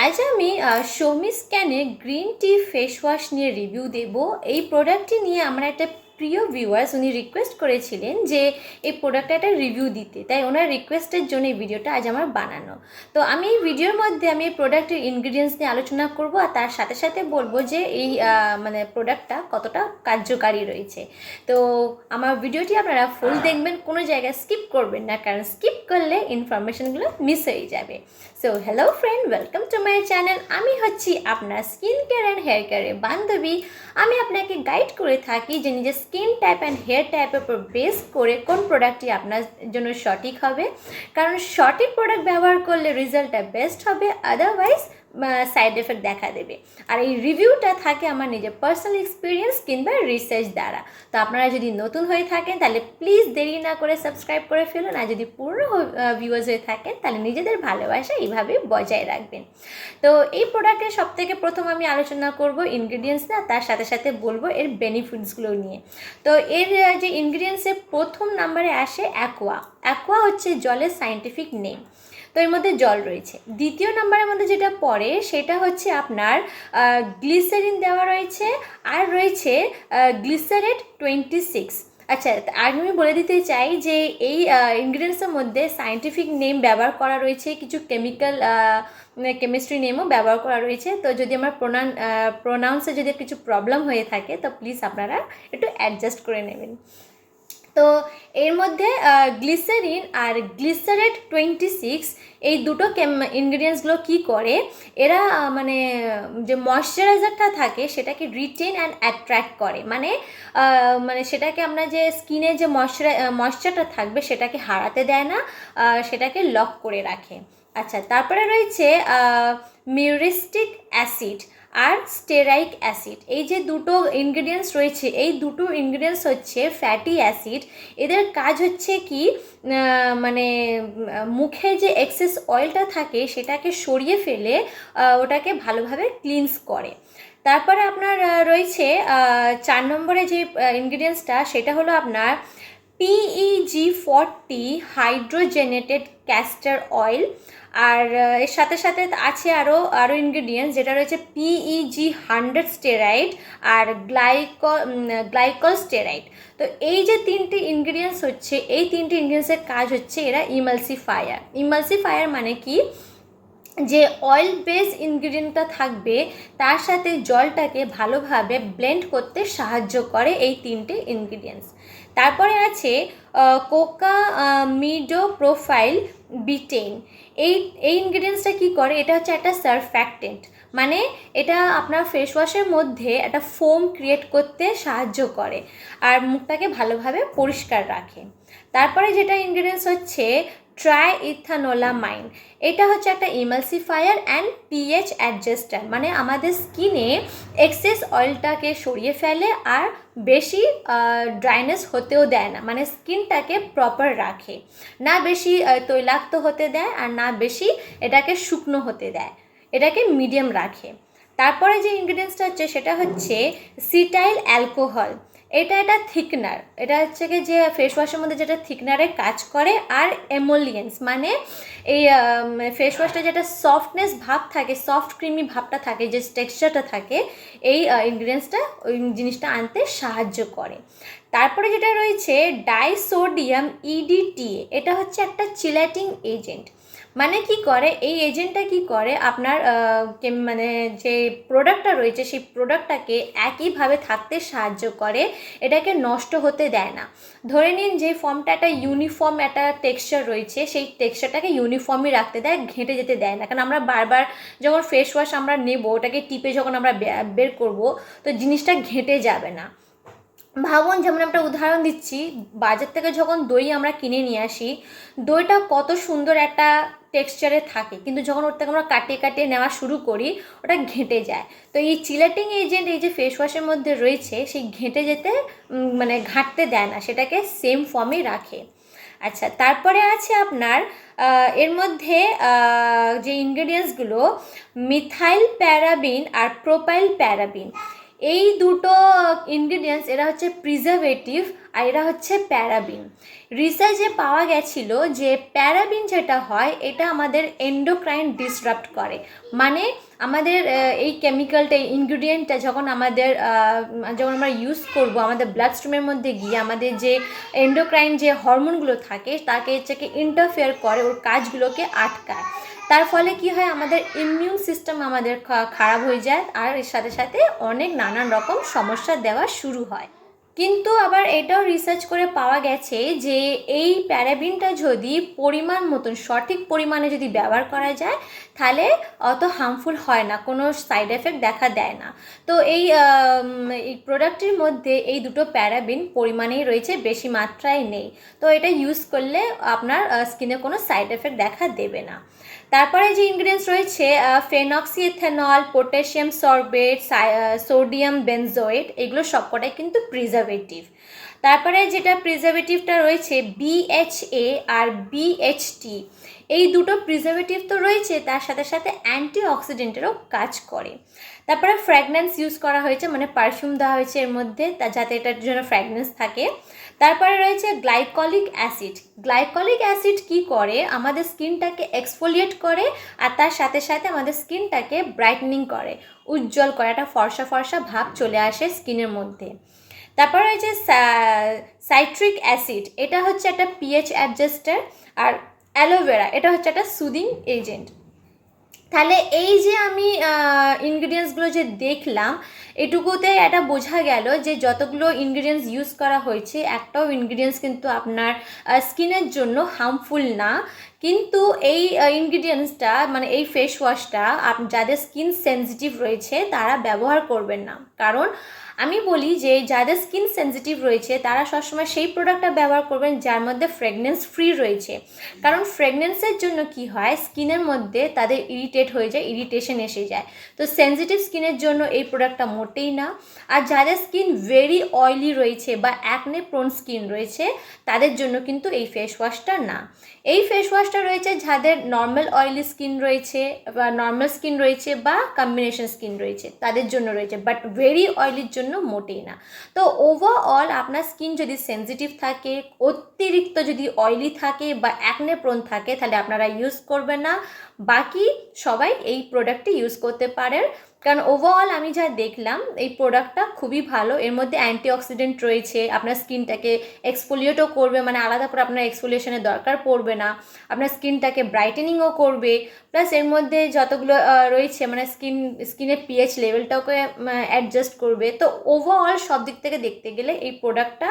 আজ আমি সৌমি স্ক্যানে গ্রিন টি ফেস ওয়াশ নিয়ে রিভিউ দেব। এই প্রোডাক্টটি নিয়ে আমার একটা প্রিয় ভিউয়ার্স উনি রিকোয়েস্ট করেছিলেন যে এই প্রোডাক্টটা একটা রিভিউ দিতে, তাই ওনার রিকোয়েস্টের জন্য এই ভিডিওটা আজ আমার বানানো। তো আমি এই ভিডিওর মধ্যে আমি এই প্রোডাক্টের ইনগ্রিডিয়েন্টস নিয়ে আলোচনা করব, আর তার সাথে সাথে বলবো যে এই মানে প্রোডাক্টটা কতটা কার্যকারী রয়েছে। তো আমার ভিডিওটি আপনারা ফুল দেখবেন, কোনো জায়গায় স্কিপ করবেন না, কারণ স্কিপ করলে ইনফরমেশনগুলো মিস হয়ে যাবে। So hello friend, welcome to my channel. আমি হচ্ছি আপনার স্কিন কেয়ার অ্যান্ড হেয়ার কেয়ারের বান্ধবী। আমি আপনাকে গাইড করে থাকি যে নিজের স্কিন টাইপ অ্যান্ড হেয়ার টাইপের উপর বেস করে কোন প্রোডাক্টটি আপনার জন্য সঠিক হবে, কারণ সঠিক প্রোডাক্ট ব্যবহার করলে রেজাল্টটা বেস্ট হবে, আদারওয়াইজ সাইড এফেক্ট দেখা দেবে। আর এই রিভিউটা থাকে আমার নিজের পার্সোনাল এক্সপিরিয়েন্স কিংবা রিসার্চ দ্বারা। তো আপনারা যদি নতুন হয়ে থাকেন তাহলে প্লিজ দেরি না করে সাবস্ক্রাইব করে ফেলুন, আর যদি পুরনো ভিউয়ার্স হয়ে থাকেন তাহলে নিজেদের ভালোবাসা এইভাবে বজায় রাখবেন। তো এই প্রোডাক্টের সবথেকে প্রথম আমি আলোচনা করব ইনগ্রিডিয়েন্টস না, তার সাথে সাথে বলবো এর বেনিফিটসগুলো নিয়ে। তো এর যে ইনগ্রিডিয়েন্টসের প্রথম নাম্বারে আসে অ্যাকোয়া। অ্যাকোয়া হচ্ছে জলের সায়েন্টিফিক নেম, তো এর মধ্যে জল রয়েছে। দ্বিতীয় নাম্বারের মধ্যে যেটা পড়ে সেটা হচ্ছে আপনার গ্লিসারিন দেওয়া রয়েছে, আর রয়েছে গ্লিসারেট 26। আচ্ছা, আর আমি বলে দিতে চাই যে এই ইনগ্রিডিয়েন্টসের মধ্যে সায়েন্টিফিক নেম ব্যবহার করা রয়েছে, কিছু কেমিস্ট্রি নেমও ব্যবহার করা রয়েছে। তো যদি আমার প্রোনাউন্সে যদি কিছু প্রবলেম হয়ে থাকে তো প্লিজ আপনারা একটু অ্যাডজাস্ট করে নেবেন। তো এর মধ্যে গ্লিসারিন আর গ্লিসারেট 26 এই দুটো ইনগ্রিডিয়েন্টসগুলো কী করে, এরা মানে যে ময়শ্চারাইজারটা থাকে সেটাকে রিটেন অ্যান্ড অ্যাট্রাক্ট করে, মানে মানে সেটাকে আমরা যে স্কিনে যে ময়শ্চারটা থাকবে সেটাকে হারাতে দেয় না, সেটাকে লক করে রাখে। আচ্ছা, তারপরে রয়েছে মিউরিস্টিক অ্যাসিড আর স্টেরাইক অ্যাসিড। এই যে দুটো ইনগ্রিডিয়েন্টস রয়েছে, এই দুটো ইনগ্রিডিয়েন্টস হচ্ছে ফ্যাটি অ্যাসিড। এদের কাজ হচ্ছে কি, মানে মুখে যে এক্সেস অয়েলটা থাকে সেটাকে সরিয়ে ফেলে ওটাকে ভালোভাবে ক্লিনস করে। তারপরে আপনার রয়েছে 4 নম্বরে যে ইনগ্রিডিয়েন্টসটা, সেটা হলো আপনার PEG40 হাইড্রোজেনেটেড ক্যাস্টর অয়েল। আর এর সাথে সাথে আছে আরও ইনগ্রিডিয়েন্টস, যেটা রয়েছে PEG100 স্টেরাইড আর গ্লাইকল স্টেরাইড। তো এই যে তিনটি ইনগ্রিডিয়েন্টস হচ্ছে, এই তিনটি ইনগ্রিডিয়েন্টসের কাজ হচ্ছে এরা ইমালসিফায়ার। ইমালসিফায়ার মানে কি, যে অয়েল বেস ইনগ্রিডিয়েন্টটা থাকবে তার সাথে জলটাকে ভালোভাবে ব্লেন্ড করতে সাহায্য করে এই তিনটে ইনগ্রিডিয়েন্টস। তারপরে আছে কোকা মিডো প্রোফাইল বিটেন। এই ইনগ্রিডিয়েন্টসটা কী করে, এটা হচ্ছে একটা সারফ্যাক্টেন্ট, মানে এটা আপনার ফেস ওয়াশের মধ্যে একটা ফোম ক্রিয়েট করতে সাহায্য করে আর মুখটাকে ভালোভাবে পরিষ্কার রাখে। তারপরে যেটা ইনগ্রিডিয়েন্টস হচ্ছে ট্রাইইথানোলামাইন। এটা হচ্ছে একটা ইমালসিফায়ার অ্যান্ড পিএইচ অ্যাডজাস্টার, মানে আমাদের স্কিনে এক্সেস অয়েলটাকে সরিয়ে ফেলে আর বেশি ড্রাইনেস হতেও দেয় না, মানে স্কিনটাকে প্রপার রাখে, না বেশি তৈলাক্ত হতে দেয় আর না বেশি এটাকে শুকনো হতে দেয়, এটাকে মিডিয়াম রাখে। তারপরে যে ইনগ্রিডিয়েন্টসটা হচ্ছে সেটা হচ্ছে সিটাইল অ্যালকোহল। এটা একটা থিকনার, এটা হচ্ছে কি যে ফেস ওয়াশের মধ্যে যেটা থিকনারের কাজ করে। আর এমোলিয়েন্স, মানে এই ফেস ওয়াশটা যেটা সফটনেস ভাব থাকে, সফট ক্রিমি ভাবটা থাকে, যে টেক্সচারটা থাকে, এই ইনগ্রিডিয়েন্টসটা ওই জিনিসটা আনতে সাহায্য করে। তারপরে যেটা রয়েছে ডাইসোডিয়াম EDTA। এটা হচ্ছে একটা চিলেটিং এজেন্ট, মানে কি করে এই এজেন্টটা কি করে, আপনার মানে যে প্রোডাক্টটা রয়েছে সেই প্রোডাক্টটাকে একইভাবে থাকতে সাহায্য করে, এটাকে নষ্ট হতে দেয় না। ধরে নিন যে ফর্মটা একটা ইউনিফর্ম একটা টেক্সচার রয়েছে, সেই টেক্সচারটাকে ইউনিফর্মই রাখতে দেয়, ঘেঁটে যেতে দেয় না। কারণ আমরা বারবার যখন ফেস ওয়াশ আমরা নেব, ওটাকে টিপে যখন আমরা বের করব, তো জিনিসটা ঘেঁটে যাবে না। ভাবুন, যেমন একটা উদাহরণ দিচ্ছি, বাজার থেকে যখন দই আমরা কিনে নিয়ে আসি, দইটা কত সুন্দর একটা টেক্সচারে থাকে, কিন্তু যখন ওর থেকে আমরা কাটিয়ে কাটিয়ে নেওয়া শুরু করি ওটা ঘেঁটে যায়। তো এই চিলেটিং এজেন্ট এই যে ফেস ওয়াশের মধ্যে রয়েছে, সেই ঘেঁটে যেতে মানে ঘাঁটতে দেয় না, সেটাকে সেম ফর্মেই রাখে। আচ্ছা, তারপরে আছে আপনার এর মধ্যে যে ইনগ্রেডিয়েন্টসগুলো মিথাইল প্যারাবিন আর প্রোপাইল প্যারাবিন। এই দুটো ইনগ্রিডিয়েন্টস এরা হচ্ছে প্রিজারভেটিভ আর এরা হচ্ছে প্যারাবিন। রিসার্চে পাওয়া গেছিল যে প্যারাবিন যেটা হয় এটা আমাদের এন্ডোক্রাইন ডিসরাপ্ট করে, মানে আমাদের এই কেমিক্যালটা, এই ইনগ্রিডিয়েন্টটা যখন আমরা ইউজ করব আমাদের ব্লাড স্ট্রিমের মধ্যে গিয়ে আমাদের যে এন্ডোক্রাইন যে হরমোনগুলো থাকে তাকে হচ্ছে ইন্টারফেয়ার করে, ওর কাজগুলোকে আটকায়। তার ফলে কি হয়, আমাদের ইমিউন সিস্টেম আমাদের খারাপ হয়ে যায়, আর এর সাথে সাথে অনেক নানান রকম সমস্যা দেওয়া শুরু হয়। কিন্তু আবার এটাও রিসার্চ করে পাওয়া গেছে যে এই প্যারাবিনটা যদি পরিমাণ মতন সঠিক পরিমাণে যদি ব্যবহার করা যায় তাহলে অত হার্মফুল হয় না, কোনো সাইড এফেক্ট দেখা দেয় না। তো এই প্রোডাক্টটির মধ্যে এই দুটো প্যারাবিন পরিমাণেই রয়েছে, বেশি মাত্রায় নেই। তো এটা ইউজ করলে আপনার স্কিনে কোনো সাইড এফেক্ট দেখা দেবে না। তারপরে যে ইনগ্রিডিয়েন্টস রয়েছে ফেনক্সিএথেনল, পটাশিয়াম সরবেট, সোডিয়াম বেনজোয়েট, এগুলো সবকটাই কিন্তু প্রিজারভেটিভ। তারপরে যেটা প্রিজারভেটিভটা রয়েছে BHA আর BHT, এই দুটো প্রিজারভেটিভ তো রয়েছে, তার সাথে সাথে অ্যান্টিঅক্সিডেন্টেরও কাজ করে। তারপরে ফ্র্যাগনেন্স ইউজ করা হয়েছে, মানে পারফিউম দেওয়া হয়েছে এর মধ্যে, যাতে এটার জন্য ফ্র্যাগনেন্স থাকে। তারপরে রয়েছে গ্লাইকলিক অ্যাসিড। গ্লাইকলিক অ্যাসিড কি করে, আমাদের স্কিনটাকে এক্সফোলিয়েট করে আর তার সাথে সাথে আমাদের স্কিনটাকে ব্রাইটনিং করে, উজ্জ্বল করে, একটা ফর্সা ফর্সা ভাব চলে আসে স্কিনের মধ্যে। তারপর রয়েছে সাইট্রিক অ্যাসিড, এটা হচ্ছে একটা পিএইচ অ্যাডজাস্টার। আর অ্যালোভেরা, এটা হচ্ছে একটা সুদিং এজেন্ট। তাহলে এই যে আমি ইনগ্রিডিয়েন্টসগুলো যে দেখলাম, এটুকুতে এটা বোঝা গেল যে যতগুলো ইনগ্রিডিয়েন্টস ইউজ করা হয়েছে একটাও ইনগ্রিডিয়েন্টস কিন্তু আপনার স্কিনের জন্য হার্মফুল না। কিন্তু এই ইনগ্রিডিয়েন্টসটা, মানে এই ফেস ওয়াশটা যাদের স্কিন সেনসিটিভ রয়েছে তারা ব্যবহার করবেন না। কারণ আমি বলি যে যাদের স্কিন সেনসিটিভ রয়েছে তারা সবসময় সেই প্রোডাক্টটা ব্যবহার করবেন যার মধ্যে ফ্রেগনেন্স ফ্রি রয়েছে। কারণ ফ্রেগনেন্সের জন্য কি হয়, স্কিনের মধ্যে তাদের ইরিটেট হয়ে যায়, ইরিটেশন এসে যায়। তো সেনসিটিভ স্কিনের জন্য এই প্রোডাক্টটা মোটেই না। আর যাদের স্কিন ভেরি অয়েলি রয়েছে বা অ্যাকনে প্রোন স্কিন রয়েছে তাদের জন্য কিন্তু এই ফেস ওয়াশটা না। এই ফেস ওয়াশটা রয়েছে যাদের নর্মাল অয়েলি স্কিন রয়েছে বা নর্মাল স্কিন রয়েছে বা কম্বিনেশন স্কিন রয়েছে তাদের জন্য রয়েছে, বাট ভেরি অয়েলির জন্য মোটেই না। তো ওভারঅল আপনার স্কিন যদি সেনসিটিভ থাকে, অতিরিক্ত যদি অয়েলি থাকে বা অ্যাকনে প্রোন থাকে তাহলে আপনারা ইউজ করবেন না। বাকি সবাই এই প্রোডাক্টটি ইউজ করতে পারেন, কারণ ওভারঅল আমি যা দেখলাম এই প্রোডাক্টটা খুবই ভালো। এর মধ্যে অ্যান্টিঅক্সিডেন্ট রয়েছে, আপনার স্কিনটাকে এক্সফোলিয়েটও করবে, মানে আলাদা করে আপনার এক্সফোলিয়েশনের দরকার পড়বে না, আপনার স্কিনটাকে ব্রাইটেনিংও করবে। প্লাস এর মধ্যে যতগুলো রয়েছে মানে স্কিনের পিএইচ লেভেলটাকে অ্যাডজাস্ট করবে। তো ওভারঅল সব দিক থেকে দেখতে গেলে এই প্রোডাক্টটা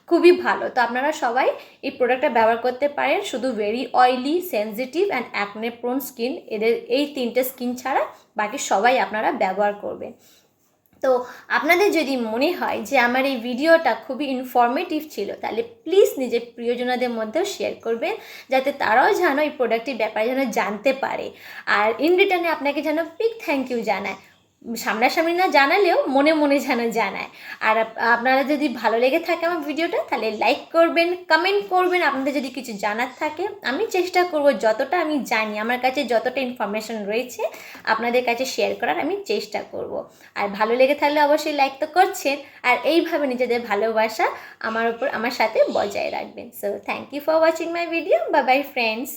খুবই ভালো। তো আপনারা সবাই এই প্রোডাক্টটা ব্যবহার করতে পারেন, শুধু very oily, sensitive and acne prone skin, এদের এই তিনটে স্কিন ছাড়া বাকি সবাই আপনারা ব্যবহার করবেন। তো আপনাদের যদি মনে হয় যে আমার এই ভিডিওটা খুবই ইনফরমেটিভ ছিল তাহলে প্লিজ নিজের প্রিয়জনদের মধ্যেও শেয়ার করবেন, যাতে তারাও যেন এই প্রোডাক্টটির ব্যাপারে যেন জানতে পারে। আর ইন রিটার্নে আপনাকে যেন বিগ থ্যাংক ইউ জানায়, সামনাসামনি না জানালেও মনে মনে যেন জানায়। আর আপনারা যদি ভালো লেগে থাকে আমার ভিডিওটা তাহলে লাইক করবেন, কমেন্ট করবেন আপনাদের যদি কিছু জানার থাকে। আমি চেষ্টা করব যতটা আমি জানি, আমার কাছে যতটা ইনফরমেশন রয়েছে আপনাদের কাছে শেয়ার করার আমি চেষ্টা করব। আর ভালো লেগে থাকলে অবশ্যই লাইক তো করছেন, আর এইভাবে নিজেদের ভালোবাসা আমার সাথে বজায় রাখবেন। So thank you for watching my video. Bye bye friends.